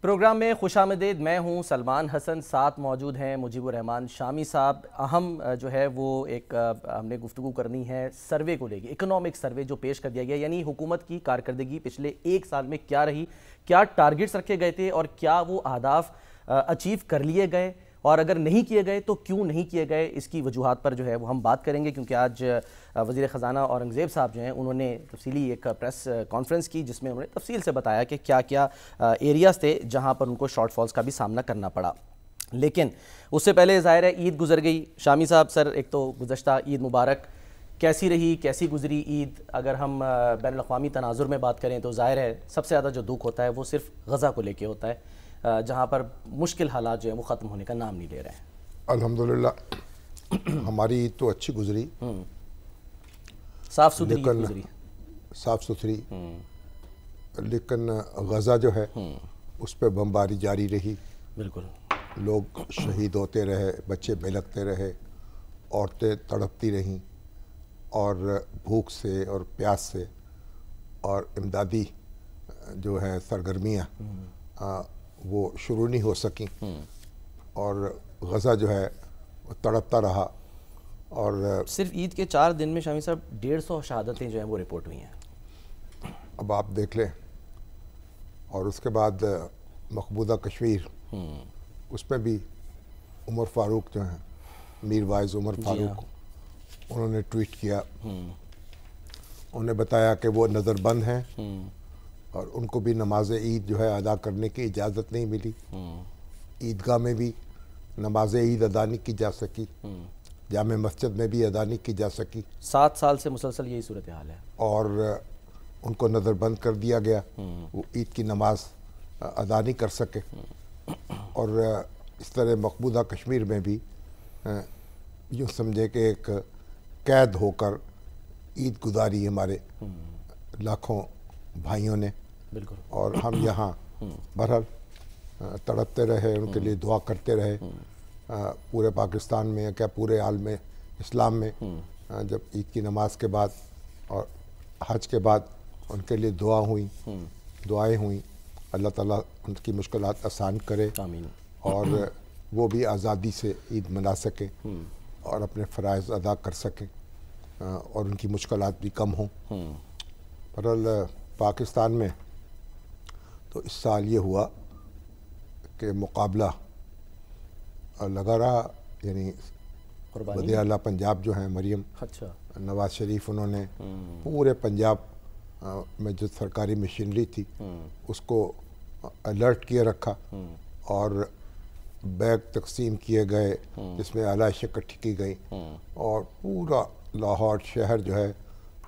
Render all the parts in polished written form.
Programme میں خوش آمدید. میں ہوں سلمان حسن. ساتھ موجود ہیں مجیب الرحمان شامی صاحب. اہم جو ہے وہ ایک ہم نے گفتگو کرنی ہے سروے کو لے کے, اکنامک سروے جو پیش کر دیا گیا, یعنی حکومت کی کارکردگی پچھلے ایک سال میں کیا رہی, کیا ٹارگٹس رکھے گئے تھے اور کیا وہ اہداف اچیو کر لیے گئے, اور اگر نہیں کیے گئے تو کیوں نہیں کیے گئے. اس کی وجوہات پر جو ہے وہ ہم بات کریں گے, کیونکہ آج وزیر خزانہ اورنگزیب صاحب جو ہیں انہوں نے تفصیلی ایک پریس کانفرنس کی جس میں انہوں نے تفصیل سے بتایا کہ کیا کیا ایریاز تھے جہاں پر ان کو شارٹ فالز کا بھی سامنا کرنا پڑا. لیکن اس سے پہلے ظاہر ہے عید گزر گئی. شامی صاحب, سر ایک تو گزشتہ عید مبارک کیسی رہی, کیسی گزری عید؟ اگر ہم بین الاقوامی تناظر میں بات کریں تو ظاہر ہے سب سے زیادہ جو دکھ ہوتا ہے وہ صرف غزہ کو لے کے ہوتا ہے, جہاں پر مشکل حالات جو ہیں وہ ختم ہونے کا نام نہیں لے رہے ہیں. الحمدللہ ہماری عید تو اچھی گزری, صاف ستھری عید گزری, صاف ستھری, لیکن غزہ جو ہے اس پہ بمباری جاری رہی. بالکل, لوگ شہید ہوتے رہے, بچے بلکتے رہے, عورتیں تڑپتی رہیں, اور بھوک سے اور پیاس سے, اور امدادی جو ہے سرگرمیاں وہ شروع نہیں ہو سکیں, اور غزہ جو ہے وہ تڑپتا رہا. اور صرف عید کے 4 دن میں شامی صاحب 150 شہادتیں جو ہیں وہ رپورٹ ہوئی ہیں. اب آپ دیکھ لیں, اور اس کے بعد مقبوضہ کشمیر, اس میں بھی عمر فاروق جو ہیں, میر وائز عمر فاروق, انہوں نے ٹویٹ کیا, انہوں نے بتایا کہ وہ نظر بند ہیں اور ان کو بھی نماز عید جو ہے ادا کرنے کی اجازت نہیں ملی. عیدگاہ میں بھی نماز عید ادا نہیں کی جا سکی, جامع مسجد میں بھی ادا نہیں کی جا سکی. 7 سال سے مسلسل یہی صورتحال ہے, اور ان کو نظر بند کر دیا گیا, وہ عید کی نماز ادا نہیں کر سکے. اور اس طرح مقبوضہ کشمیر میں بھی یوں سمجھے کہ ایک قید ہو کر عید گزاری ہمارے لاکھوں بھائیوں نے. بالکل, اور ہم یہاں بہرحال تڑپتے رہے, ان کے لیے دعا کرتے رہے. پورے پاکستان میں, کیا پورے عالم اسلام میں, جب عید کی نماز کے بعد اور حج کے بعد ان کے لیے دعائیں ہوئیں, اللہ تعالیٰ ان کی مشکلات آسان کرے, آمین, اور وہ بھی آزادی سے عید منا سکیں اور اپنے فرائض ادا کر سکیں, اور ان کی مشکلات بھی کم ہوں. بہرحال پاکستان میں تو اس سال یہ ہوا کہ مقابلہ لگا رہا, یعنی وزیر اعلیٰ پنجاب جو ہیں مریم نواز شریف, انہوں نے پورے پنجاب میں جو سرکاری مشینری تھی اس کو الرٹ کیے رکھا, اور بیگ تقسیم کیے گئے جس میں علائشیں اکٹھی کی گئیں, اور پورا لاہور شہر جو ہے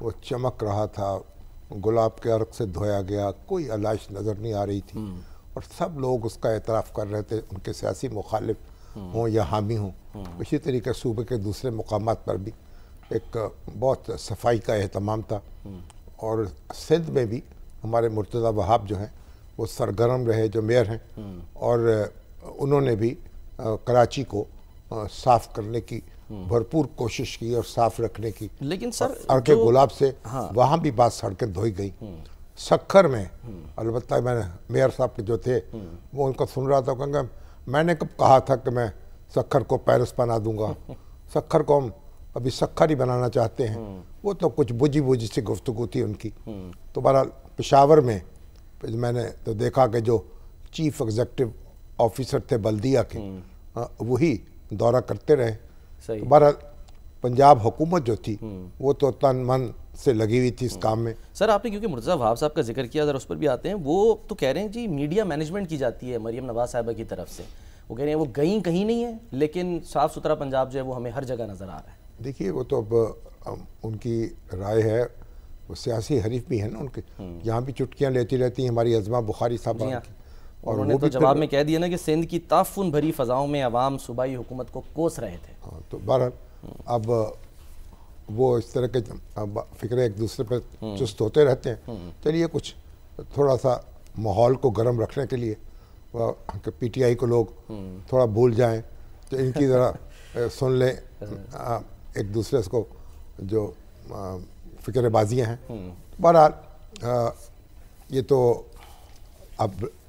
وہ چمک رہا تھا, گلاب کے عرق سے دھویا گیا, کوئی علائش نظر نہیں آ رہی تھی, اور سب لوگ اس کا اعتراف کر رہے تھے, ان کے سیاسی مخالف ہوں یا حامی ہوں. اسی طریقے صوبے کے دوسرے مقامات پر بھی ایک بہت صفائی کا اہتمام تھا. اور سندھ میں بھی ہمارے مرتضیٰ وہاب جو ہیں وہ سرگرم رہے, جو میئر ہیں, اور انہوں نے بھی کراچی کو صاف کرنے کی بھرپور کوشش کی اور صاف رکھنے کی. لیکن سر عرق گلاب سے وہاں بھی بعض سڑکیں دھوئی گئیں. سکھر میں البتہ میں نے میئر صاحب کے جو تھے وہ ان کو سن رہا تھا, کہوں گا میں نے کب کہا تھا کہ میں سکھر کو پیرس بنا دوں گا. سکھر کو ہم ابھی سکھر ہی بنانا چاہتے ہیں. وہ تو کچھ بجھی سی گفتگو تھی ان کی. تو بہرحال پشاور میں میں نے تو دیکھا کہ جو چیف ایگزیکٹو آفیسر تھے بلدیہ کے, وہی دورہ کرتے رہے. بہرحال پنجاب حکومت جو تھی وہ تو تن من سے لگی ہوئی تھی اس کام میں. سر آپ نے کیونکہ مرتضیٰ وہاب صاحب کا ذکر کیا, ذرا اس پر بھی آتے ہیں. وہ تو کہہ رہے ہیں جی میڈیا مینجمنٹ کی جاتی ہے مریم نواز صاحبہ کی طرف سے. وہ کہہ رہے ہیں وہ گئیں کہیں نہیں ہیں, لیکن صاف ستھرا پنجاب جو ہے وہ ہمیں ہر جگہ نظر آ رہا ہے. دیکھیے وہ تو اب ان کی رائے ہے, وہ سیاسی حریف بھی ہیں نا ان کے, یہاں بھی چٹکیاں لیتی رہتی ہیں ہماری عظمہ بخاری صاحب کی. اور انہوں نے تو جواب میں کہہ دیا نا کہ سندھ کی تعفن بھری فضاؤں میں عوام صوبائی حکومت کو کوس رہے تھے. تو بہرحال اب وہ اس طرح کے فکرے ایک دوسرے پہ چست ہوتے رہتے ہیں. چلیے کچھ تھوڑا سا ماحول کو گرم رکھنے کے لیے کہ پی ٹی آئی کو لوگ تھوڑا بھول جائیں, تو ان کی ذرا سن لیں ایک دوسرے کو جو فکر بازیاں ہیں. بہرحال یہ تو اب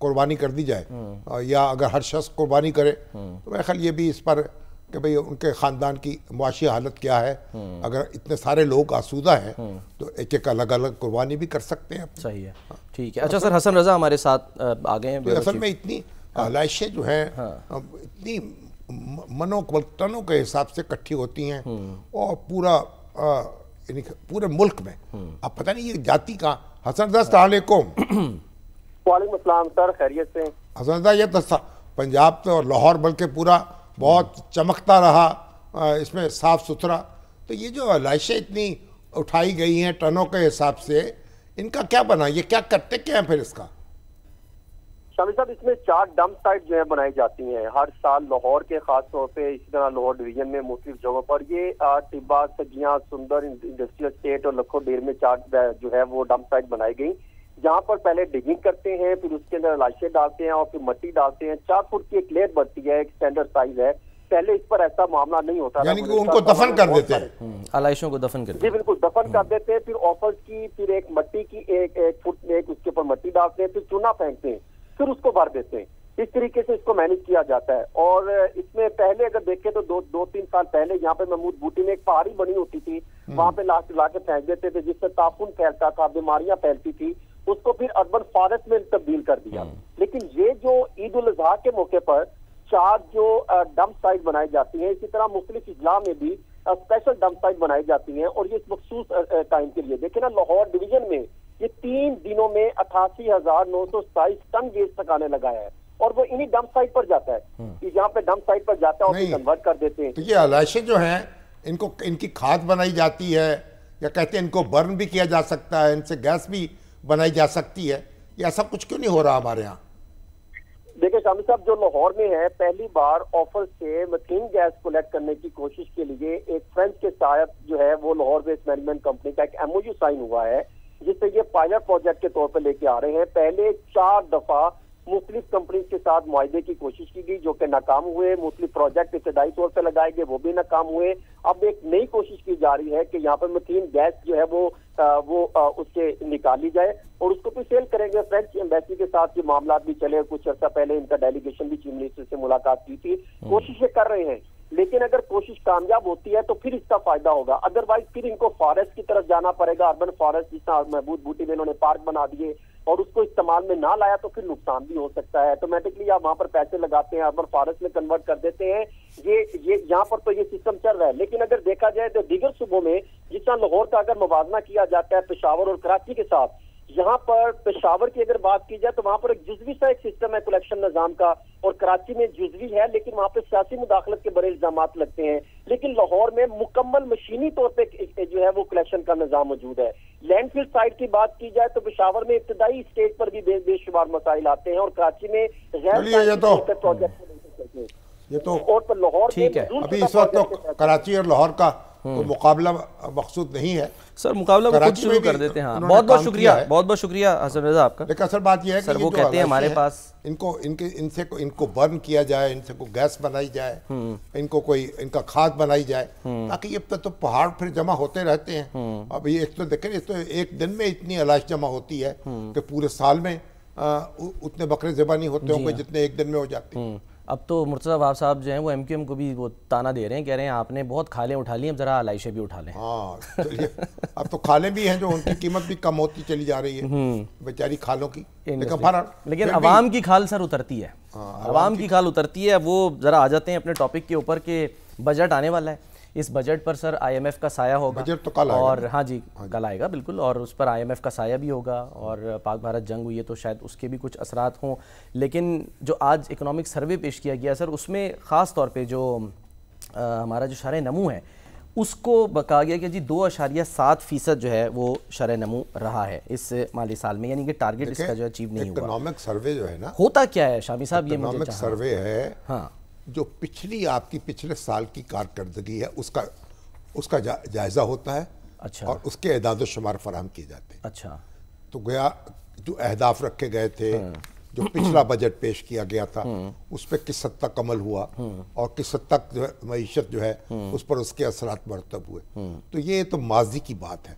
قربانی کر دی جائے یا اگر ہر شخص قربانی کرے تو میرا خیال یہ بھی اس پر کہ بھئی ان کے خاندان کی معاشی حالت کیا ہے، اگر اتنے سارے لوگ آسودہ ہیں تو ایک ایک الگ الگ قربانی بھی کر سکتے ہیں. صحیح ہے، ٹھیک ہے. اچھا سر، حسن رضا ہمارے ساتھ آ گئے ہیں. اصل میں اتنی آلائشیں جو ہیں اتنی منوں ٹنوں کے حساب سے اکٹھی ہوتی ہیں اور پورے ملک میں اب پتہ نہیں یہ جاتی کہاں. حسن رضا السلام علیکم. وعلیکم السلام سر، خیریت سے؟ حسن رضا یہ تو پنجاب تو اور لاہور بلکہ پورا بہت چمکتا رہا اس میں صاف ستھرا، تو یہ جو علائشیں اتنی اٹھائی گئی ہیں ٹنوں کے حساب سے، ان کا کیا بنا؟ یہ کیا کرتے کیا ہیں پھر اس کا؟ شامی صاحب، اس میں 4 ڈمپ سائٹ جو ہے بنائی جاتی ہیں ہر سال لاہور کے، خاص طور پہ اسی طرح لاہور ڈویژن میں مختلف جگہوں پر. یہ ٹبا، سجیاں، سندر انڈسٹریل اسٹیٹ اور لکھو ڈیر میں 4 جو ہے وہ ڈمپ سائٹ بنائی گئی، جہاں پر پہلے ڈگنگ کرتے ہیں، پھر اس کے اندر علائشیں ڈالتے ہیں اور پھر مٹی ڈالتے ہیں. 4 فٹ کی ایک لیئر بنتی ہے، ایک اسٹینڈرڈ سائز ہے. پہلے اس پر ایسا معاملہ نہیں ہوتا، یعنی کہ ان کو دفن کر دیتے ہیں، علائشوں کو دفن کر دیتے ہیں. جی بالکل، دفن کر دیتے ہیں. پھر آفرز کی، پھر ایک مٹی کی ایک فٹ میں ایک اس کے اوپر مٹی ڈالتے ہیں، پھر چونا پھینکتے ہیں، پھر اس کو بھر دیتے ہیں. اس طریقے سے اس کو مینج کیا جاتا ہے. اور اس میں پہلے اگر دیکھیں تو 2-3 سال پہلے یہاں پہ محمود بوٹی میں ایک پہاڑی بنی ہوتی تھی، وہاں پہ لا کے پھینک دیتے تھے، جس سے تعفن پھیلتا تھا، بیماریاں پھیلتی تھی. اس کو پھر اربن فارسٹ میں تبدیل کر دیا. لیکن یہ جو عید الاضحیٰ کے موقع پر 4 جو ڈمپ سائٹ بنائی جاتی ہیں، اسی طرح مختلف اضلاع میں بھی اسپیشل ڈمپ سائٹ بنائی جاتی ہیں، اور یہ اس مخصوص ٹائم کے لیے. دیکھیں نا، لاہور ڈویژن میں یہ 3 دنوں میں 88,927 ٹن گیس پکانے لگایا ہے، اور وہ انہی ڈمپ سائٹ پر جاتا ہے. یہاں پہ ڈمپ سائٹ پر جاتا ہے اور پھر کنورٹ کر دیتے ہیں. تو یہ علائشیں جو ہیں ان کی کھاد بنائی جاتی ہے، یا کہتے ہیں ان کو برن بھی کیا جا سکتا ہے، ان سے گیس بھی بنائی جا سکتی ہے، یہ ایسا کچھ کیوں نہیں ہو رہا ہمارے ہاں؟ دیکھیں شامی صاحب، جو لاہور میں ہے، پہلی بار آفر سے میتھین گیس کلیکٹ کرنے کی کوشش کے لیے ایک فرینچ کے ساتھ جو ہے وہ لاہور بیس مینجمنٹ کمپنی کا ایک MOU سائن ہوا ہے، جس سے یہ پائلٹ پروجیکٹ کے طور پر لے کے آ رہے ہیں. پہلے 4 دفعہ مختلف کمپنیز کے ساتھ معاہدے کی کوشش کی گئی، جو کہ ناکام ہوئے. مختلف پروجیکٹ ابتدائی طور پہ لگائے گئے، وہ بھی ناکام ہوئے. اب ایک نئی کوشش کی جا رہی ہے کہ یہاں پر میتھین گیس جو ہے وہ اس سے نکالی جائے اور اس کو بھی سیل کریں گے. فرینچ ایمبیسی کے ساتھ یہ معاملات بھی چلے. کچھ عرصہ پہلے ان کا ڈیلیگیشن بھی چیف منسٹر سے ملاقات کی تھی. کوششیں کر رہے ہیں، لیکن اگر کوشش کامیاب ہوتی ہے تو پھر اس کا فائدہ ہوگا. ادروائز پھر ان کو فارسٹ کی طرف جانا پڑے گا، اربن فارسٹ، جس طرح محمود بوٹی میں انہوں نے پارک بنا دیے، اور اس کو استعمال میں نہ لایا تو پھر نقصان بھی ہو سکتا ہے. آٹومیٹکلی آپ وہاں پر پیسے لگاتے ہیں، اربن فارسٹ میں کنورٹ کر دیتے ہیں. یہ یہاں پر تو یہ سسٹم چل رہا ہے. لیکن اگر دیکھا جائے تو دیگر صوبوں میں، جس طرح لاہور کا اگر موازنہ کیا جاتا ہے پشاور اور کراچی کے ساتھ، یہاں پر پشاور کی اگر بات کی جائے تو وہاں پر ایک جزوی سا ایک سسٹم ہے کلیکشن نظام کا، اور کراچی میں جزوی ہے، لیکن وہاں پہ سیاسی مداخلت کے بڑے الزامات لگتے ہیں. لیکن لاہور میں مکمل مشینی طور پہ جو ہے وہ کلیکشن کا نظام موجود ہے. لینڈ فل سائٹ کی بات کی جائے تو پشاور میں ابتدائی اسٹیج پر بھی بے شمار مسائل آتے ہیں، اور کراچی میں غیر یہ تو اور پر لاہور ٹھیک ہے. ابھی اس وقت تو کراچی اور لاہور کا مقابلہ مقصود نہیں ہے سر، مقابلہ وہ خود شروع کر دیتے ہیں. بہت بہت شکریہ، بہت بہت شکریہ حسن رضا آپ کا. لیکن اصل بات یہ ہے کہ وہ کہتے ہیں ہمارے پاس ان کو برن کیا جائے، ان سے کوئی گیس بنائی جائے، ان کا کھاد بنائی جائے، تاکہ یہ تو پہاڑ پھر جمع ہوتے رہتے ہیں. اب یہ ایک تو دیکھیں، اس تو ایک دن میں اتنی علائش جمع ہوتی ہے کہ پورے سال میں اتنے بکرے ذبح نہیں ہوتے ہوں گے جتنے ایک دن میں ہو جاتے ہیں. اب تو مرتضیٰ وہاب صاحب جو ہیں وہ MQM کو بھی وہ تانا دے رہے ہیں، کہہ رہے ہیں آپ نے بہت کھالیں اٹھا لی، اب ذرا علائشیں بھی اٹھا لیں. ہاں چلیے، اب تو کھالیں بھی ہیں جو ان کی قیمت بھی کم ہوتی چلی جا رہی ہے بیچاری کھالوں کی. لیکن عوام کی کھال سر اترتی ہے، عوام کی کھال اترتی ہے. وہ ذرا آ جاتے ہیں اپنے ٹاپک کے اوپر کہ بجٹ آنے والا ہے. اس بجٹ پر سر IMF کا سایہ ہوگا. بجٹ تو کل آئے گا. اور ہاں جی کل آئے گا بالکل، اور اس پر IMF کا سایہ بھی ہوگا، اور پاک بھارت جنگ ہوئی ہے تو شاید اس کے بھی کچھ اثرات ہوں. لیکن جو آج اکنامک سروے پیش کیا گیا سر، اس میں خاص طور پہ جو ہمارا جو شرح نمو ہے اس کو کہا گیا کہ جی 2.7% جو ہے وہ شرح نمو رہا ہے اس مالی سال میں، یعنی کہ ٹارگٹ اس کا جو اچیو نہیں ہوا. اکنامک سروے جو ہے نا، ہوتا کیا ہے شامی صاحب؟ یہ اکنامک سروے ہے ہاں جو آپ کی پچھلے سال کی کارکردگی ہے اس کا جائزہ ہوتا ہے. اچھا. اور اس کے اعداد و شمار فراہم کیے جاتے ہیں. اچھا. تو گویا جو اہداف رکھے گئے تھے، جو پچھلا بجٹ پیش کیا گیا تھا اس پہ کس حد تک عمل ہوا اور کس حد تک جو ہے معیشت جو ہے اس پر اس کے اثرات مرتب ہوئے. تو یہ تو ماضی کی بات ہے.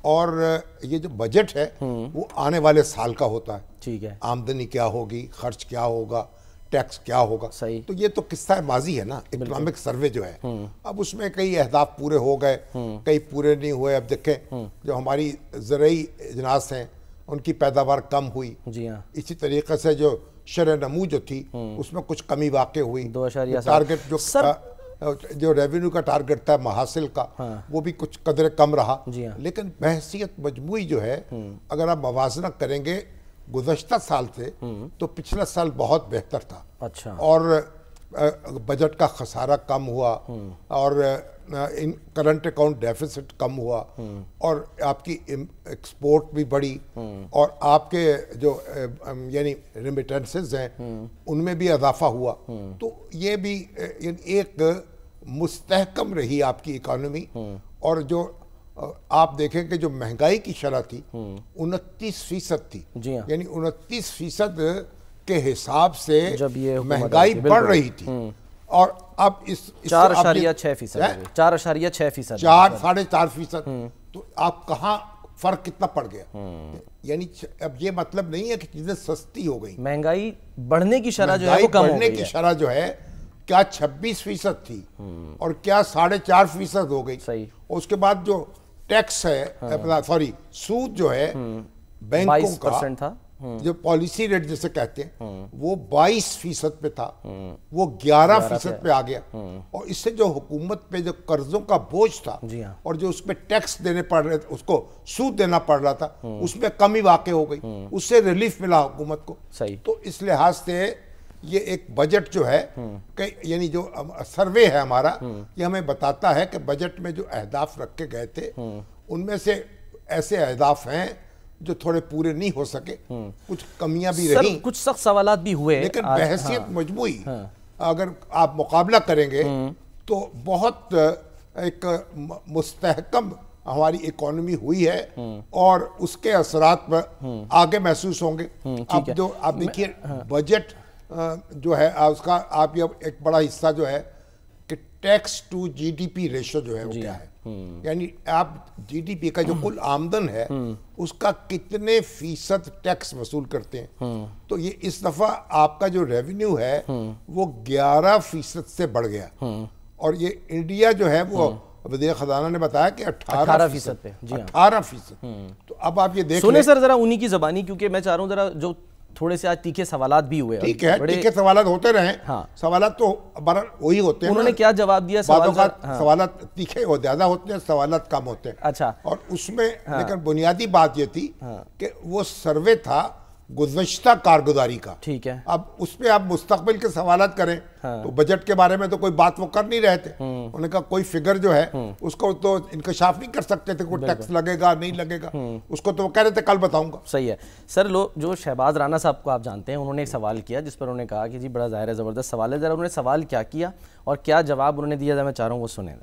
اور یہ جو بجٹ ہے وہ آنے والے سال کا ہوتا ہے. ٹھیک ہے. آمدنی کیا ہوگی, خرچ کیا ہوگا, ٹیکس کیا ہوگا. صحیح. تو یہ تو قصہ ماضی ہے نا. اکنامک سروے جو ہے اب اس میں کئی اہداف پورے ہو گئے, کئی پورے نہیں ہوئے. اب دیکھیں جو ہماری زرعی اجناس ہیں ان کی پیداوار کم ہوئی. جی ہاں. اسی طریقے سے جو شرح نمو جو تھی اس میں کچھ کمی واقع ہوئی. 2.7 ٹارگٹ جو ریونیو کا ٹارگٹ تھا محاصل کا وہ بھی کچھ قدر کم رہا. لیکن بحثیت مجموعی جو ہے اگر آپ موازنہ کریں گے گزشتہ سال سے تو پچھلا سال بہت بہتر تھا. اچھا. اور بجٹ کا خسارہ کم ہوا اور کرنٹ اکاؤنٹ ڈیفیسٹ کم ہوا اور آپ کی ایکسپورٹ بھی بڑھی اور آپ کے جو یعنی ریمیٹنسز ہیں ان میں بھی اضافہ ہوا. تو یہ بھی ایک مستحکم رہی آپ کی اکانومی. اور جو آپ دیکھیں کہ جو مہنگائی کی شرح تھی 29% تھی. یعنی 29% کے حساب سے مہنگائی بڑھ رہی تھی. اور اب اس 4.6%. 4.5%. تو آپ کہاں فرق کتنا پڑ گیا. یعنی اب یہ مطلب نہیں ہے کہ چیزیں سستی ہو گئی. مہنگائی بڑھنے کی شرح جو ہے وہ کم ہو گئی ہے. بڑھنے کی شرح جو ہے کیا 26% تھی اور کیا 4.5% ہو گئی. صحیح. اس کے بعد جو ٹیکس ہے سود جو ہے بینکوں کا جو پالیسی ریٹ جسے کہتے ہیں وہ 22% پہ تھا, وہ 11% پہ آ گیا. اور اس سے جو حکومت پہ جو قرضوں کا بوجھ تھا اور جو اس پہ ٹیکس دینے پڑ رہے تھے, اس کو سود دینا پڑ رہا تھا, اس میں کمی واقع ہو گئی. اس سے ریلیف ملا حکومت کو. تو اس لحاظ سے یہ ایک بجٹ جو ہے کہ یعنی جو سروے ہے ہمارا یہ ہمیں بتاتا ہے کہ بجٹ میں جو اہداف رکھے گئے تھے ان میں سے ایسے اہداف ہیں جو تھوڑے پورے نہیں ہو سکے, کچھ کمیاں بھی رہیں, کچھ سخت سوالات بھی ہوئے. لیکن بحیثیت مجموعی اگر آپ مقابلہ کریں گے تو بہت ایک مستحکم ہماری اکانومی ہوئی ہے اور اس کے اثرات پر آگے محسوس ہوں گے. اب جو آپ دیکھیے بجٹ جو ہے اس کا آپ یہ ایک بڑا حصہ جو ہے کہ tax to G D P ratio جو ہے وہ کیا ہے. یعنی آپ جی ڈی پی کا جو کل آمدن ہے اس کا کتنے فیصد ٹیکس وصول کرتے ہیں. تو یہ اس دفعہ آپ کا جو ریونیو ہے وہ 11% سے بڑھ گیا. اور یہ انڈیا جو ہے وہ وزیر خزانہ نے بتایا کہ 18% پہ. 18%. تو اب آپ یہ دیکھ سنیں سر ذرا انہی کی زبانی, کیونکہ میں چاہ رہا ہوں ذرا جو تھوڑے سے آج تیکھے سوالات بھی ہوئے. ٹھیک ہے, تیکھے سوالات ہوتے رہیں. سوالات تو وہی ہوتے ہیں. انہوں نے کیا جواب دیا؟ سوالات تیکھے اور زیادہ ہوتے ہیں, سوالات کم ہوتے ہیں. اچھا. اور اس میں لیکن بنیادی بات یہ تھی کہ وہ سروے تھا گزشتہ کارگزاری کا. ٹھیک ہے. اب اس پہ آپ مستقبل کے سوالات کریں تو بجٹ کے بارے میں تو کوئی بات وہ کر نہیں رہے تھے. انہوں نے کہا کوئی فگر جو ہے اس کو تو انکشاف نہیں کر سکتے تھے, کوئی ٹیکس لگے گا نہیں لگے گا, اس کو تو وہ کہہ رہے تھے کل بتاؤں گا. صحیح ہے. سر جو شہباز رانا صاحب کو آپ جانتے ہیں, انہوں نے ایک سوال کیا جس پر انہوں نے کہا کہ جی بڑا ظاہر ہے زبردست سوال ہے. ذرا انہوں نے سوال کیا کیا اور کیا جواب انہوں نے دیا, میں چاہ رہا ہوں وہ سنیں.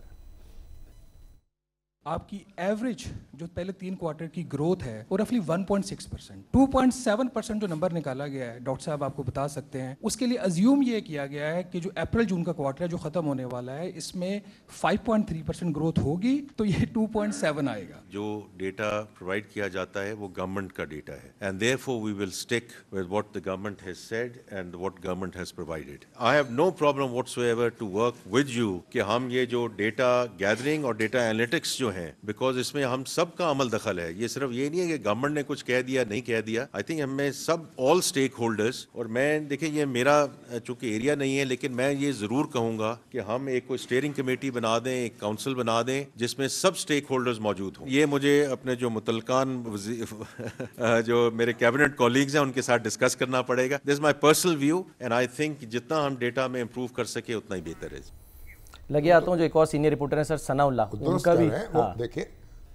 آپ کی ایوریج جو پہلے 3 کوارٹر کی گروتھ ہے وہ رفلی 1.6%. 2.7% جو نمبر نکالا گیا ہے, ڈاکٹر صاحب آپ کو بتا سکتے ہیں, اس کے لیے ازیوم یہ کیا گیا ہے کہ جو اپریل جون کا کوارٹر ہے جو ختم ہونے والا ہے اس میں 5.3% گروتھ ہوگی, تو یہ 2.7 آئے گا. جو ڈیٹا پرووائڈ کیا جاتا ہے وہ گورنمنٹ کا ڈیٹا ہے, and therefore we will stick with what the government has said and what government has provided. I have no problem whatsoever to work with you کہ ہم یہ جو ڈیٹا گیدرنگ اور ڈیٹا انالیٹکس جو ہیں, because اس میں ہم سب کا عمل دخل ہے. یہ صرف یہ نہیں ہے کہ گورنمنٹ نے کچھ کہہ دیا نہیں کہہ دیا. آئی تھنک ہمیں سب آل اسٹیک ہولڈرز, اور میں دیکھیں یہ میرا چونکہ ایریا نہیں ہے لیکن میں یہ ضرور کہوں گا کہ ہم ایک کوئی اسٹیئرنگ کمیٹی بنا دیں, ایک کاؤنسل بنا دیں جس میں سب اسٹیک ہولڈرز موجود ہوں. یہ مجھے اپنے جو متعلقان جو میرے کیبنٹ کولیگز ہیں ان کے ساتھ ڈسکس کرنا پڑے گا. This is my personal view and I think جتنا ہم ڈیٹا میں امپروو کر سکے اتنا ہی بہتر ہے. لگے آتا ہوں جو ایک اور سینئر رپورٹر ہیں سر ثناء اللہ, ان کا بھی دیکھیں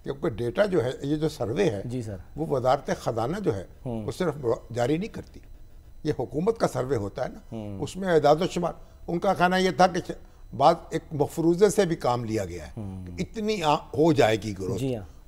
کیونکہ ڈیٹا جو ہے یہ جو سروے ہے جی سر وہ وزارت خزانہ جو ہے وہ صرف جاری نہیں کرتی, یہ حکومت کا سروے ہوتا ہے نا, اس میں اعداد و شمار. ان کا کہنا یہ تھا کہ بعض ایک مفروضے سے بھی کام لیا گیا ہے, اتنی ہو جائے گی گروتھ,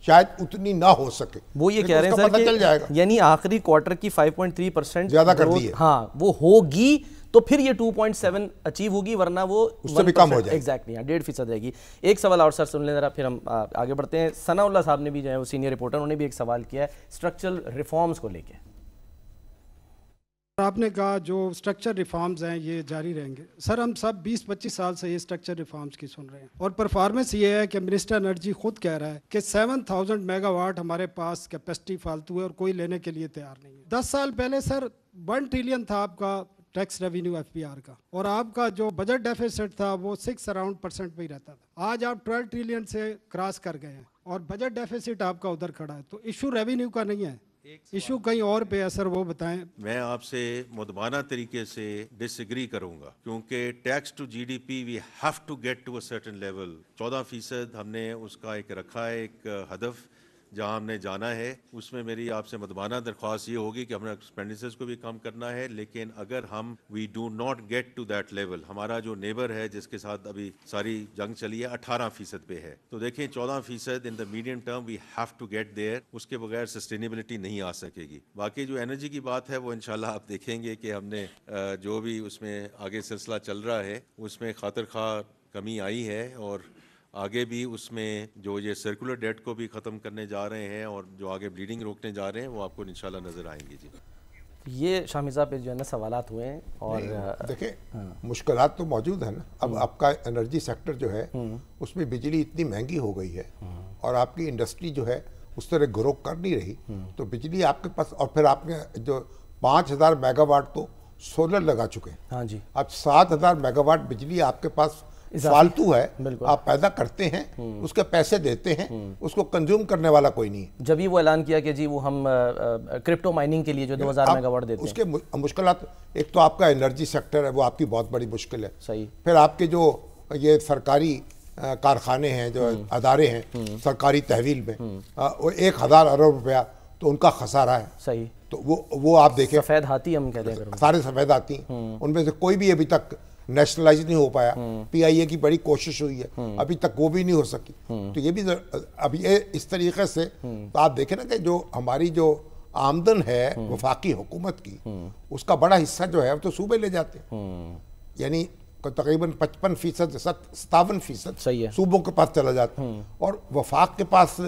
شاید اتنی نہ ہو سکے. وہ یہ کہہ رہے ہیں سر کہ یعنی آخری کوارٹر کی 5.3% زیادہ کر دی ہے. ہاں وہ ہوگی تو پھر یہ 2.7 اچیو ہوگی, ورنہ وہ اس سے بھی کم ہو جائے. ایگزیکٹلی 1.5% رہے گی. ایک سوال اور سر سن لیں ذرا, پھر ہم آگے بڑھتے ہیں. ثناء اللہ صاحب نے بھی جو ہے وہ سینئر رپورٹر, انہوں نے بھی ایک سوال کیا ہے اسٹرکچرل ریفارمز کو لے کے. آپ نے کہا جو اسٹرکچر ریفارمز ہیں یہ جاری رہیں گے. سر ہم سب 20-25 سال سے یہ اسٹرکچر ریفارمز کی سن رہے ہیں, اور پرفارمنس یہ ہے کہ منسٹر انرجی خود کہہ رہا ہے کہ 7000 میگا واٹ ہمارے پاس کیپیسٹی فالتو ہے اور کوئی لینے کے لیے تیار نہیں ہے. 10 سال پہلے سر 1 ٹریلین تھا آپ کا tax revenue F B R کا, اور آپ کا جو بجٹ ڈیفیسٹ تھا وہ 6 اراؤنڈ% پہ ہی رہتا تھا. آج آپ 12 ٹریلین سے کراس کر گئے ہیں اور بجٹ ڈیفیسٹ آپ کا ادھر کھڑا ہے. تو ایشو ریونیو کا نہیں ہے, ایشو کہیں اور پہ ہے سر, وہ بتائیں. میں آپ سے مدبانہ طریقے سے ڈس ایگری کروں گا, کیونکہ tax to G D P we have to get to a certain level. 14% ہم نے اس کا ایک رکھا ہے ایک ہدف جہاں ہم نے جانا ہے. اس میں میری آپ سے مدبانہ درخواست یہ ہوگی کہ ہم نے ایکسپینڈیچرز کو بھی کم کرنا ہے, لیکن اگر ہم we do not get to that level, ہمارا جو نیبر ہے جس کے ساتھ ابھی ساری جنگ چلی ہے 18% پہ ہے, تو دیکھیں 14% in the medium term we have to get there. اس کے بغیر سسٹینیبلٹی نہیں آ سکے گی. باقی جو انرجی کی بات ہے وہ انشاءاللہ آپ دیکھیں گے کہ ہم نے جو بھی اس میں آگے سلسلہ چل رہا ہے اس میں خاطر خواہ کمی آئی ہے, اور آگے بھی اس میں جو یہ سرکولر ڈیٹ کو بھی ختم کرنے جا رہے ہیں اور جو آگے بلیڈنگ روکنے جا رہے ہیں وہ آپ کو انشاءاللہ نظر آئیں گی. جی یہ شامی صاحب پہ جو ہے نا سوالات ہوئے ہیں, اور دیکھیں مشکلات تو موجود ہیں نا. اب آپ کا انرجی سیکٹر جو ہے اس میں بجلی اتنی مہنگی ہو گئی ہے اور آپ کی انڈسٹری جو ہے اس طرح گرو کر نہیں رہی, تو بجلی آپ کے پاس, اور پھر آپ نے جو 5000 میگا واٹ تو سولر لگا چکے ہیں. ہاں جی, اب 7000 میگا واٹ بجلی آپ کے پاس فالتو ہے, آپ پیدا کرتے ہیں, اس کے پیسے دیتے ہیں, اس کو کنزیوم کرنے والا کوئی نہیں. جب ہی وہ اعلان کیا کہ جی وہ ہم کرپٹو مائننگ کے لیے جو 2000 میگا واٹ دیتے ہیں, اس کے مشکلات, ایک تو آپ کا انرجی سیکٹر ہے وہ آپ کی بہت بڑی مشکل ہے. صحیح. پھر آپ کے جو یہ سرکاری کارخانے ہیں, جو ادارے ہیں سرکاری تحویل میں, وہ 1000 ارب روپیہ تو ان کا خسارہ ہے. صحیح. تو وہ آپ دیکھیں, سفید ہاتھی ہم کہتے ہیں, سارے سفید ہاتھی, ان میں سے کوئی بھی ابھی تک نیشنلائز نہیں ہو پایا. پی آئی اے کی بڑی کوشش ہوئی ہے, ابھی تک وہ بھی نہیں ہو سکی. تو یہ بھی ابھی اس طریقے سے تو آپ دیکھیں نا کہ جو ہماری جو آمدن ہے وفاقی حکومت کی, اس کا بڑا حصہ جو ہے وہ تو صوبے لے جاتے ہیں. یعنی تقریباً 55%, 57% صوبوں کے پاس چلا جاتا ہے, اور وفاق کے پاس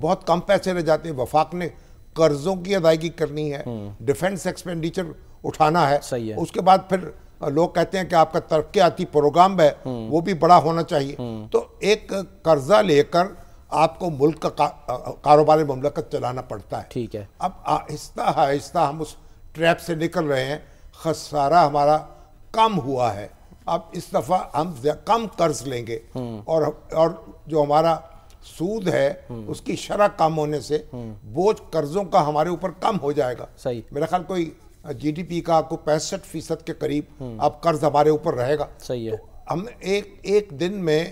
بہت کم پیسے رہ جاتے ہیں. وفاق نے قرضوں کی ادائیگی کرنی ہے, ڈیفنس ایکسپینڈیچر اٹھانا ہے, اس کے بعد پھر لوگ کہتے ہیں کہ آپ کا ترقیاتی پروگرام ہے وہ بھی بڑا ہونا چاہیے. تو ایک قرضہ لے کر آپ کو ملک کا کاروبار مملکت چلانا پڑتا ہے. ٹھیک ہے. اب آہستہ آہستہ ہم اس ٹریپ سے نکل رہے ہیں, خسارہ ہمارا کم ہوا ہے. اب اس دفعہ ہم کم قرض لیں گے, اور جو ہمارا سود ہے اس کی شرح کم ہونے سے بوجھ قرضوں کا ہمارے اوپر کم ہو جائے گا. صحیح. میرا خیال کوئی جی ڈی پی کا کو 65% کے قریب اب قرض ہمارے اوپر رہے گا. صحیح ہے. ہم ایک دن میں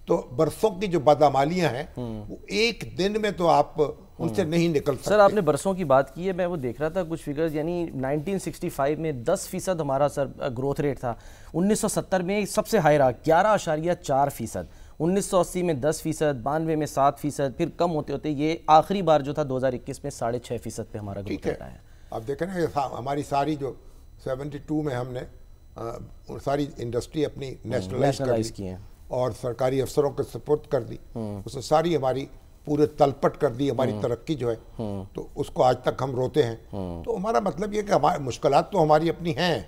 تو برسوں کی جو بدعمالیاں ہیں وہ ایک دن میں تو آپ ان سے نہیں نکل سکتے. سر آپ نے برسوں کی بات کی ہے, میں وہ دیکھ رہا تھا کچھ فگرز, یعنی 1965 میں 10% ہمارا سر گروتھ ریٹ تھا, 1970 میں سب سے ہائی رہا 11.4%, 1980 میں 10%, 92 میں 7%, پھر کم ہوتے ہوتے یہ آخری بار جو تھا 2021 میں 6.5% پہ ہمارا گروتھ ریٹ آیا. آپ دیکھیں نا ہماری ساری جو 72 میں ہم نے ساری انڈسٹری اپنی نیشنلائز کی اور سرکاری افسروں کے سپورٹ کر دی, اس نے ساری ہماری پورے تلپٹ کر دی ہماری ترقی جو ہے, تو اس کو آج تک ہم روتے ہیں. تو ہمارا مطلب یہ کہ ہماری مشکلات تو ہماری اپنی ہیں,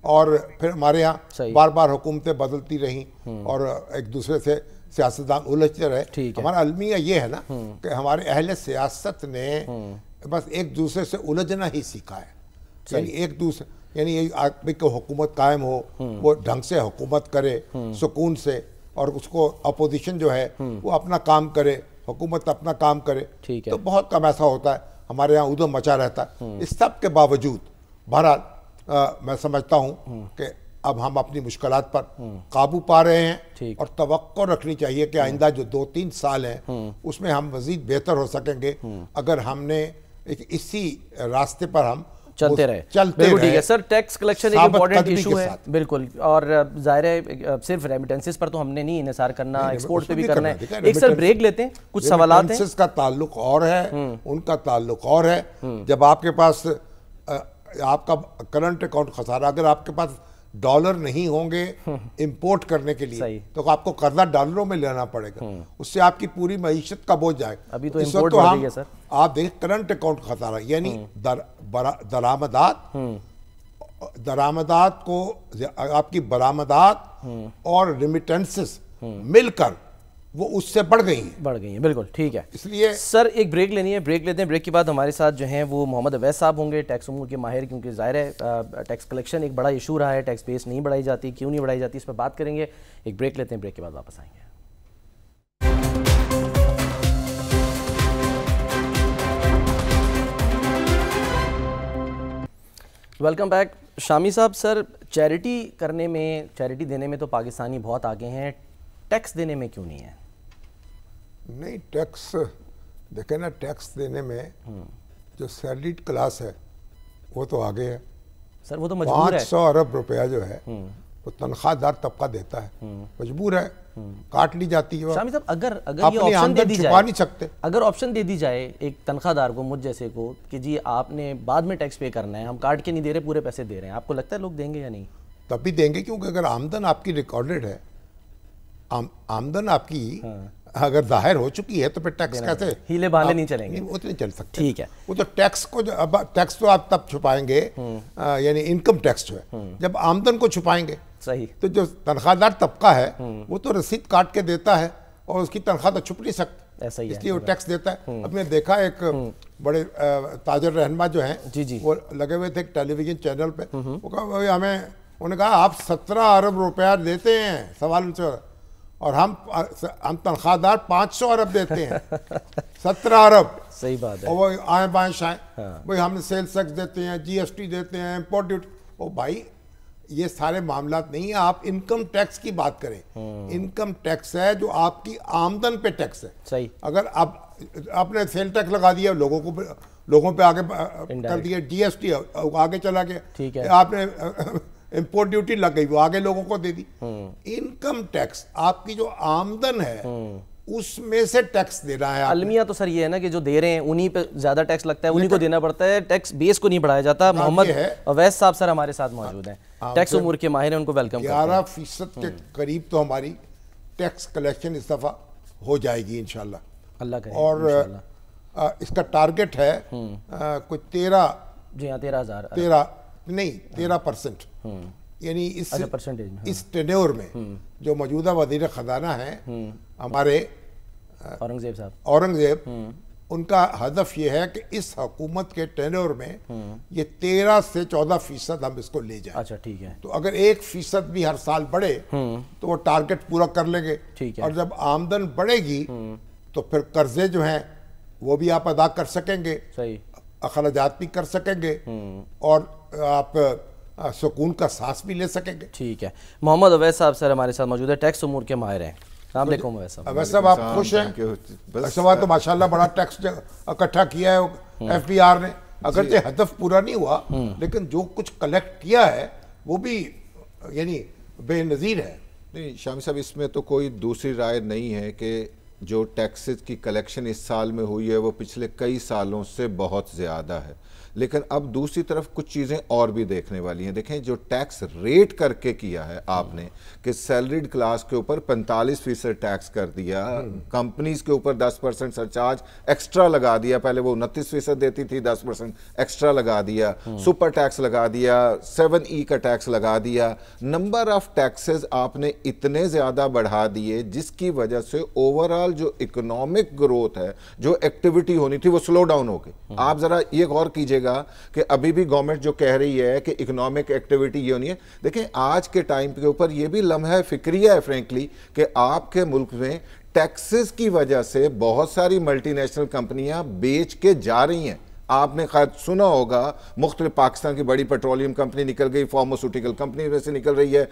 اور پھر ہمارے یہاں بار بار حکومتیں بدلتی رہیں اور ایک دوسرے سے سیاستدان الجھتے رہے. ہمارا المیہ یہ ہے نا کہ ہمارے اہل سیاست نے بس ایک دوسرے سے الجھنا ہی سیکھا ہے. یعنی ایک دوسرے, یعنی آدمی کو حکومت قائم ہو, وہ ڈھنگ سے حکومت کرے سکون سے, اور اس کو اپوزیشن جو ہے وہ اپنا کام کرے, حکومت اپنا کام کرے. تو بہت کم ایسا ہوتا ہے, ہمارے یہاں ادھم مچا رہتا ہے. اس سب کے باوجود بہرحال میں سمجھتا ہوں کہ اب ہم اپنی مشکلات پر قابو پا رہے ہیں, اور توقع رکھنی چاہیے کہ آئندہ جو 2-3 سال ہیں اس میں ہم مزید بہتر ہو سکیں گے اگر ہم نے اسی راستے پر ہم چلتے رہے. چلتے بالکل ٹھیک ہے رہے. سر. ٹیکس کلیکشن ایک ثابت امپورٹنٹ قدمی ایشو کے ہے ساتھ. بالکل, اور ظاہر ہے صرف ریمیٹنسز پر تو ہم نے نہیں انحصار کرنا, ایکسپورٹ پہ بھی کرنا ہے. ایک سر بریک لیتے ہیں, کچھ سوالات ہیں. ریمیٹنسز کا تعلق اور ہے, ان کا تعلق اور ہے. جب آپ کے پاس آپ کا کرنٹ اکاؤنٹ خسارہ, اگر آپ کے پاس ڈالر نہیں ہوں گے امپورٹ کرنے کے لیے تو آپ کو قرضہ ڈالروں میں لینا پڑے گا, اس سے آپ کی پوری معیشت کا بوجھ جائے. ابھی تو امپورٹ بڑھ گئی ہے سر. آپ دیکھیں کرنٹ اکاؤنٹ خسارہ یعنی درآمدات کو, آپ کی برآمدات اور ریمیٹنسز مل کر وہ اس سے بڑھ گئی ہیں. بالکل ٹھیک ہے. اس لیے سر ایک بریک لینی ہے, بریک لیتے ہیں. بریک کے بعد ہمارے ساتھ جو ہیں وہ محمد اویس صاحب ہوں گے, ٹیکس امور کے ماہر, کیونکہ ظاہر ہے ٹیکس کلیکشن ایک بڑا ایشو رہا ہے, ٹیکس بیس نہیں بڑھائی جاتی, کیوں نہیں بڑھائی جاتی, اس پہ بات کریں گے. ایک بریک لیتے ہیں, بریک کے بعد واپس آئیں گے. Welcome back. شامی صاحب, سر چیریٹی کرنے میں, چیریٹی دینے میں تو پاکستانی بہت آگے ہیں, ٹیکس دینے میں کیوں نہیں ہے؟ نہیں, ٹیکس دیکھیں نا, ٹیکس دینے میں جو سیلریڈ کلاس ہے وہ تو آگے ہے سر. وہ تو مجبور ہے. 500 ارب روپیہ جو ہے وہ تنخواہ دار طبقہ دیتا ہے, مجبور ہے, کاٹ لی جاتی ہے. شامی صاحب اگر یہ اپنی آپشن دے آمدن دی چھپا جائے, نہیں سکتے. اگر آپشن دے دی جائے ایک تنخواہ دار کو, مجھ جیسے کو, کہ جی آپ نے بعد میں ٹیکس پے کرنا ہے, ہم کاٹ کے نہیں دے رہے, پورے پیسے دے رہے ہیں, آپ کو لگتا ہے لوگ دیں گے یا نہیں؟ تب بھی دیں گے, کیونکہ اگر آمدن آپ کی ریکارڈڈ ہے, آمدن آپ کی اگر ظاہر ہو چکی ہے تو پھر ٹیکس کیسے, ہیلے بہانے نہیں چلیں گے. وہ تو نہیں چل سکتے. ٹھیک ہے. وہ تو ٹیکس کو, ٹیکس تو آپ تب چھپائیں گے, یعنی انکم ٹیکس جو ہے, جب آمدن کو چھپائیں گے. صحیح. تو جو تنخواہ دار طبقہ ہے وہ تو رسید کاٹ کے دیتا ہے اور اس کی تنخواہ تو چھپ نہیں سکتی, ایسا ہی ہے, اس لیے وہ ٹیکس دیتا ہے. اب میں دیکھا ایک بڑے تاجر رہنما جو ہیں وہ لگے ہوئے تھے ایک ٹیلی ویژن چینل پہ, وہ کہا ہمیں, انہوں نے کہا آپ 17 ارب روپیہ دیتے ہیں, سوال سے, اور ہم تنخواہ دار 500 ارب دیتے ہیں. 17 ارب. صحیح بات ہے. اور وہ آئیں بائیں شائیں, بھئی ہم سیلز ٹیکس دیتے ہیں, جی ایس ٹی دیتے ہیں, امپورٹ ڈیوٹی. او بھائی یہ سارے معاملات نہیں ہیں, آپ انکم ٹیکس کی بات کریں. انکم ٹیکس ہے جو آپ کی آمدن پہ ٹیکس ہے. صحیح. اگر آپ نے سیل ٹیکس لگا دیا, لوگوں پہ آگے کر دیا, جی ایس ٹی آگے چلا گیا, ٹھیک ہے, آپ نے امپورٹ ڈیوٹی لگ گئی, وہ آگے لوگوں کو دے دی. انکم ٹیکس آپ کی جو آمدن ہے اس میں سے ٹیکس دینا ہے. المیہ تو سر یہ ہے نا کہ جو دے رہے ہیں انہی پہ زیادہ ٹیکس لگتا ہے, انہی کو دینا پڑتا ہے, ٹیکس بیس کو نہیں بڑھایا جاتا. محمد اویس صاحب سر ہمارے ساتھ موجود ہیں, ٹیکس امور کے ماہر ہیں, ان کو ویلکم کرتے ہیں. 11% کے قریب تو ہماری ٹیکس کلیکشن اس دفعہ ہو جائے گی انشاءاللہ. اللہ کرے. اور اس کا ٹارگٹ ہے کوئی 13, جی ہاں 13,000, 13%. یعنی اس ٹینیور میں جو موجودہ وزیر خزانہ ہیں ہمارے اورنگزیب, ان کا ہدف یہ ہے کہ اس حکومت کے ٹینیور میں یہ 13 سے 14% ہم اس کو لے جائیں. اچھا ٹھیک ہے. تو اگر 1% بھی ہر سال بڑھے تو وہ ٹارگٹ پورا کر لیں گے. اور جب آمدن بڑھے گی تو پھر قرضے جو ہیں وہ بھی آپ ادا کر سکیں گے, اخراجات بھی کر سکیں گے, اور آپ سکون کا سانس بھی لے سکیں گے. ٹھیک ہے. محمد اویس صاحب سر ہمارے ساتھ موجود ہے, ٹیکس امور کے ماہر ہیں. السلام علیکم اویس صاحب. اویس صاحب آپ خوش ہیں؟ اس بار تو ماشاءاللہ بڑا ٹیکس اکٹھا کیا ہے ایف بی آر نے, اگرچہ ہدف پورا نہیں ہوا لیکن جو کچھ کلیکٹ کیا ہے وہ بھی یعنی بے نظیر ہے. نہیں شامی صاحب, اس میں تو کوئی دوسری رائے نہیں ہے کہ جو ٹیکسز کی کلیکشن اس سال میں ہوئی ہے وہ پچھلے کئی سالوں سے بہت زیادہ ہے. لیکن اب دوسری طرف کچھ چیزیں اور بھی دیکھنے والی ہیں. دیکھیں جو ٹیکس ریٹ کر کے کیا ہے آپ نے, کہ سیلریڈ کلاس کے اوپر 45% ٹیکس کر دیا, کمپنیز کے اوپر 10% سرچارج ایکسٹرا لگا دیا, پہلے وہ 29% دیتی تھی, 10% ایکسٹرا لگا دیا, سپر ٹیکس لگا دیا, 7E کا ٹیکس لگا دیا. نمبر آف ٹیکسز آپ نے اتنے زیادہ بڑھا دیے جس کی وجہ سے اوورال جو اکنامک گروتھ ہے, جو ایکٹیویٹی ہونی تھی, وہ سلو ڈاؤن ہو گئی. آپ ذرا یہ غور کیجئے کہ ابھی بھی گورنمنٹ جو کہہ رہی ہے کہ اکنامک ایکٹیویٹی یہ ہونی ہے. دیکھیں آج کے ٹائم کے اوپر یہ بھی لمحہ فکریہ ہے فرینکلی کہ آپ کے ملک میں ٹیکسز کی وجہ سے بہت ساری ملٹی نیشنل کمپنیاں بیچ کے جا رہی ہیں. آپ نے خیر سنا ہوگا مختلف پاکستان کی بڑی پیٹرولیم کمپنی نکل گئی, فارماسیوٹیکل کمپنی میں سے نکل رہی ہے,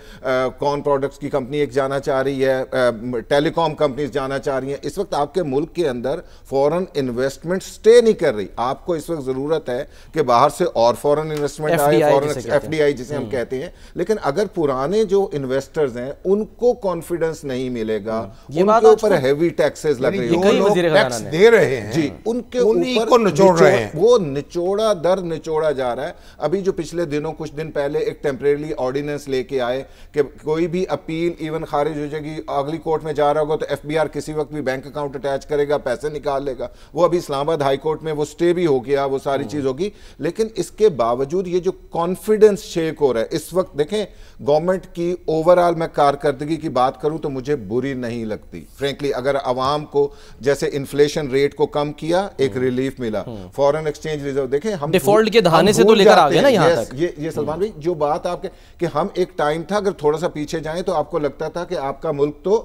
کارن پروڈکٹس کی کمپنی ایک جانا چاہ رہی ہے, ٹیلی کام کمپنیز جانا چاہ رہی ہیں. اس وقت آپ کے ملک کے اندر فورن انویسٹمنٹ سٹے نہیں کر رہی. آپ کو اس وقت ضرورت ہے کہ باہر سے اور فورن انویسٹمنٹ آئے, فورن ایف ڈی آئی جسے ہم کہتے ہیں. لیکن اگر پرانے جو انویسٹرز ہیں ان کو کانفیڈنس نہیں ملے گا, ان کے اوپر ہیوی ٹیکسز لگ رہی ہیں, وہ لوگ ٹیکس دے رہے ہیں جی, ان کے اوپر نچوڑ رہے ہیں, وہ نچوڑا در نچوڑا جا رہا ہے. ابھی جو پچھلے دنوں کچھ دن پہلے ایک ٹیمپریری آرڈیننس لے کے آئے کہ کوئی بھی اپیل ایون خارج ہو جائے گی, اگلی کورٹ میں جا رہا ہوگا تو ایف بی آر کسی وقت بھی بینک اکاؤنٹ اٹیچ کرے گا, پیسے نکال لے گا. وہ ابھی اسلام آباد ہائی کورٹ میں وہ سٹے بھی ہو گیا, وہ ساری چیز ہوگی. لیکن اس کے باوجود یہ جو کانفیڈنس شیک ہو رہا ہے اس وقت, دیکھیں گورنمنٹ کی اوورآل میں کارکردگی کی بات کروں تو مجھے بری نہیں لگتی فرینکلی. اگر عوام کو جیسے انفلیشن ریٹ کو کم کیا, ایک ریلیف ملا, فورن ایکسچینج ریزرو, دیکھیں ہم ڈیفالٹ کے دہانے سے تو لے کر آ گئے نا یہاں تک. یہ سلمان بھائی جو بات آپ کہ ہم ایک ٹائم تھا اگر تھوڑا سا پیچھے جائیں تو آپ کو لگتا تھا کہ آپ کا ملک تو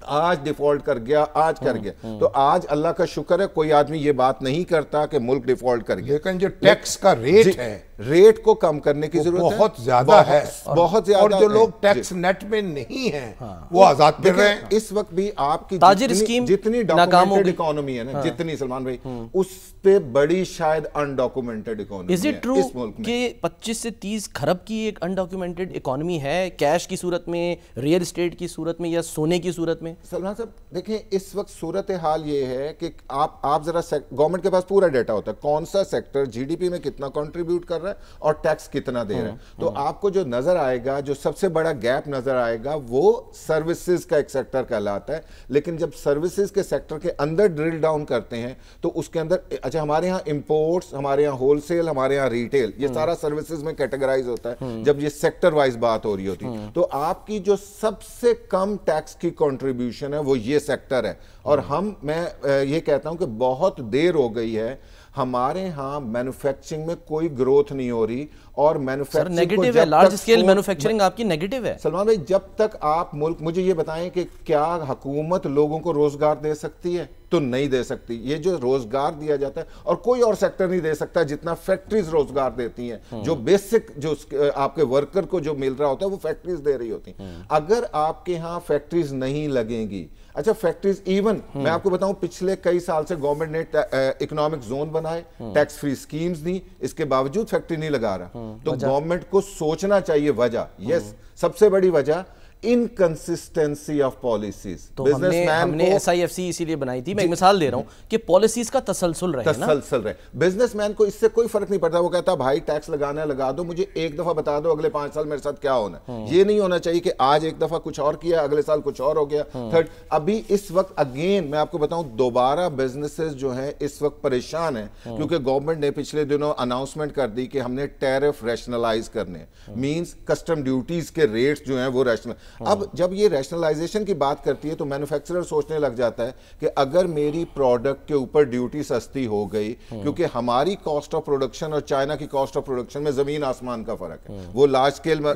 آج ڈیفالٹ کر گیا, آج کر گیا. تو آج اللہ کا شکر ہے کوئی آدمی یہ بات نہیں کرتا کہ ملک ڈیفالٹ کر گیا. لیکن جو ٹیکس کا ریٹ ہے, ریٹ کو کم کرنے کی ضرورت ہے, بہت زیادہ ہے, بہت زیادہ. اور جو لوگ ٹیکس نیٹ میں نہیں ہیں وہ آزاد پھر رہے ہیں. اس وقت بھی آپ کی تاجر اسکیم جتنی ڈاکومنٹڈ اکانومی ہے نا, جتنی سلمان بھائی, اس پہ بڑی شاید انڈاکومنٹڈ اکانومی ہے. از اٹ ٹرو کہ 25 سے 30 کھرب کی ایک انڈاکومنٹڈ اکانومی ہے, کیش کی صورت میں, ریئل اسٹیٹ کی صورت میں, یا سونے کی صورت میں؟ سلمان صاحب دیکھیں اس وقت صورتحال یہ ہے کہ آپ ذرا گورنمنٹ کے پاس پورا ڈیٹا ہوتا ہے کون سا سیکٹر جی ڈی پی میں کتنا کنٹریبیوٹ کر رہا ہے اور ٹیکس کتنا دے رہا ہے. تو آپ کو جو نظر آئے گا, جو سب سے بڑا گیپ نظر آئے گا, وہ سروسز کا ایک سیکٹر کہلاتا ہے. لیکن جب سروسز کے سیکٹر کے اندر ڈرل ڈاؤن کرتے ہیں تو اس کے اندر اچھا ہمارے ہاں امپورٹس, ہمارے ہاں ہول سیل, ہمارے ہاں ریٹیل, یہ سارا سروسز میں کیٹیگرائز ہوتا ہے جب یہ سیکٹر وائز بات ہو رہی ہوتی. تو آپ کی جو سب سے کم ٹیکس کی کنٹریبیوشن ہے وہ یہ سیکٹر ہے. اور میں یہ کہتا ہوں کہ بہت دیر ہو گئی ہے, ہمارے ہاں مینوفیکچرنگ میں کوئی گروتھ نہیں ہو رہی. اور سر نیگیٹو ہے, لارج اسکیل مینوفیکچرنگ آپ کی نیگیٹو ہے. سلمان بھائی جب تک آپ ملک, مجھے یہ بتائیں کہ کیا حکومت لوگوں کو روزگار دے سکتی ہے؟ تو نہیں دے سکتی. یہ جو روزگار دیا جاتا ہے, اور کوئی اور سیکٹر نہیں دے سکتا جتنا فیکٹریز روزگار دیتی ہیں. جو بیسک جو آپ کے ورکر کو جو مل رہا ہوتا ہے وہ فیکٹریز دے رہی ہوتی ہیں. اگر آپ کے ہاں فیکٹریز نہیں لگیں گی, اچھا فیکٹریز ایون میں آپ کو بتاؤں پچھلے کئی سال سے گورنمنٹ نے اکنامک زون بنائے, ٹیکس فری سکیمز دی, اس کے باوجود فیکٹری نہیں لگا رہا. تو گورنمنٹ کو سوچنا چاہیے وجہ. یس, سب سے بڑی وجہ انکنسسٹنسی آف پالیسیز. تو ہم نے ایس آئی ایف سی اسی لیے بنائی تھی. میں ایک مثال دے رہا ہوں کہ پالیسیز کا تسلسل رہے نا, تسلسل رہے. بزنس مین کو اس سے کوئی فرق نہیں پڑتا, وہ کہتا بھائی ٹیکس لگانا ہے لگا دو, مجھے ایک دفعہ بتا دو اگلے 5 سال میرے ساتھ کیا ہونا ہے. یہ نہیں ہونا چاہیے کہ آج ایک دفعہ کچھ اور کیا, اگلے سال کچھ اور ہو گیا. تھرڈ, ابھی اس وقت اگین میں آپ کو بتاؤں دوبارہ بزنسز جو ہیں اس وقت پریشان ہیں کیونکہ گورنمنٹ نے پچھلے دنوں اناؤنسمنٹ کر دی کہ ہم نے ٹیرف ریشنلائز کرنے, مینز کسٹم ڈیوٹیز کے ریٹس جو ہیں وہ ریشنل. اب جب یہ ریشنلائزیشن کی بات کرتی ہے تو مینوفیکچرر سوچنے لگ جاتا ہے کہ اگر میری پروڈکٹ کے اوپر ڈیوٹی سستی ہو گئی, کیونکہ ہماری کاسٹ آف پروڈکشن اور چائنا کی کاسٹ آف پروڈکشن میں زمین آسمان کا فرق ہے. وہ لارج اسکیل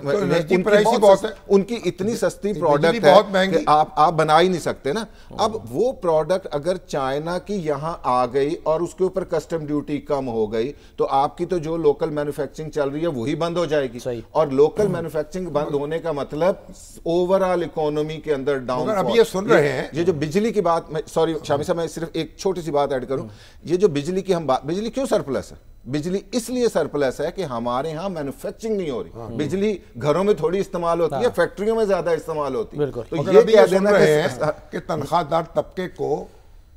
ان کی اتنی سستی پروڈکٹ ہے کہ آپ بنا ہی نہیں سکتے نا. اب وہ پروڈکٹ اگر چائنا کی یہاں آ گئی اور اس کے اوپر کسٹم ڈیوٹی کم ہو گئی تو آپ کی تو جو لوکل مینوفیکچرنگ چل رہی ہے وہی بند ہو جائے گی. اور لوکل مینوفیکچرنگ بند ہونے کا مطلب اوورآل اکانومی کے اندر ڈاؤن. اب یہ سن رہے ہیں یہ جو بجلی کی بات, سوری شامی صاحب میں صرف ایک چھوٹی سی بات ایڈ کروں. یہ جو بجلی کی ہم بات, بجلی کیوں سرپلس ہے؟ بجلی اس لیے سرپلس ہے کہ ہمارے ہاں مینوفیکچرنگ نہیں ہو رہی. بجلی گھروں میں تھوڑی استعمال ہوتی ہے, فیکٹریوں میں زیادہ استعمال ہوتی ہے. تو یہ کہہ دینا کہ تنخواہ دار طبقے کو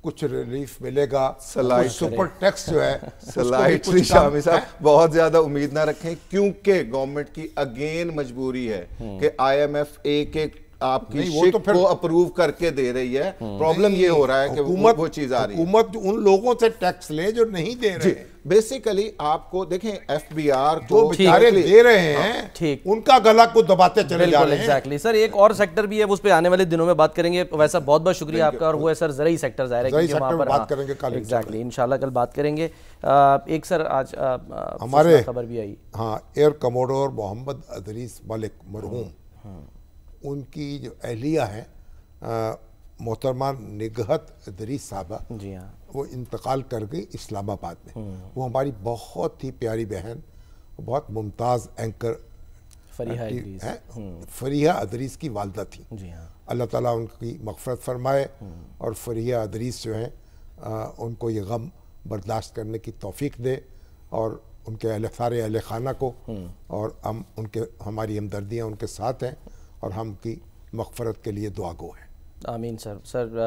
کچھ ریلیف ملے گا, سپر ٹیکس جو ہے سلائٹلی شامی صاحب بہت زیادہ امید نہ رکھیں, کیونکہ گورنمنٹ کی اگین مجبوری ہے کہ آئی ایم ایف ایک آپ کی شک کو اپروو کر کے دے رہی ہے. پرابلم یہ ہو رہا ہے کہ وہ چیز آ رہی ہے. حکومت ان لوگوں سے ٹیکس لے جو نہیں دے رہے ہیں. بیسیکلی آپ کو دیکھیں ایف بی آر جو بیچارے دے رہے ہیں ان کا گلا کو دباتے چلے جا رہے ہیں. ایگزیکٹلی سر, ایک اور سیکٹر بھی ہے, اس پہ آنے والے دنوں میں بات کریں گے. ویسا بہت بہت شکریہ آپ کا. اور وہ ہے سر زرعی سیکٹر, ظاہر ہے کہ وہاں پر بات کریں گے کل, ایگزیکٹلی انشاءاللہ کل بات کریں گے. ایک سر آج ہمارے خبر بھی آئی, ہاں ایئر کموڈور محمد ادریس ملک مرحوم, ان کی جو اہلیہ ہیں محترمہ نگہت ادریس صاحبہ جی ہاں وہ انتقال کر گئی اسلام آباد میں. وہ ہماری بہت ہی پیاری بہن, بہت ممتاز اینکر فریحہ ادریس کی والدہ تھی. جی ہاں اللہ تعالیٰ ان کی مغفرت فرمائے اور فریحہ ادریس جو ہیں ان کو یہ غم برداشت کرنے کی توفیق دے, اور ان کے سارے اہل خانہ کو, اور ہم ہماری ہمدردیاں ان کے ساتھ ہیں اور ہم کی مغفرت کے لیے دعا گو ہیں. آمین سر. سر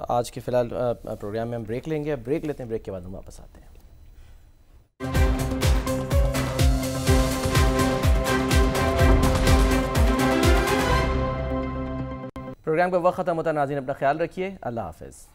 آج کے فی الحال پروگرام میں ہم بریک لیں گے, بریک لیتے ہیں, بریک کے بعد ہم واپس آتے ہیں. پروگرام کا وقت ختم ہوتا ہے. ناظرین اپنا خیال رکھیے. اللہ حافظ.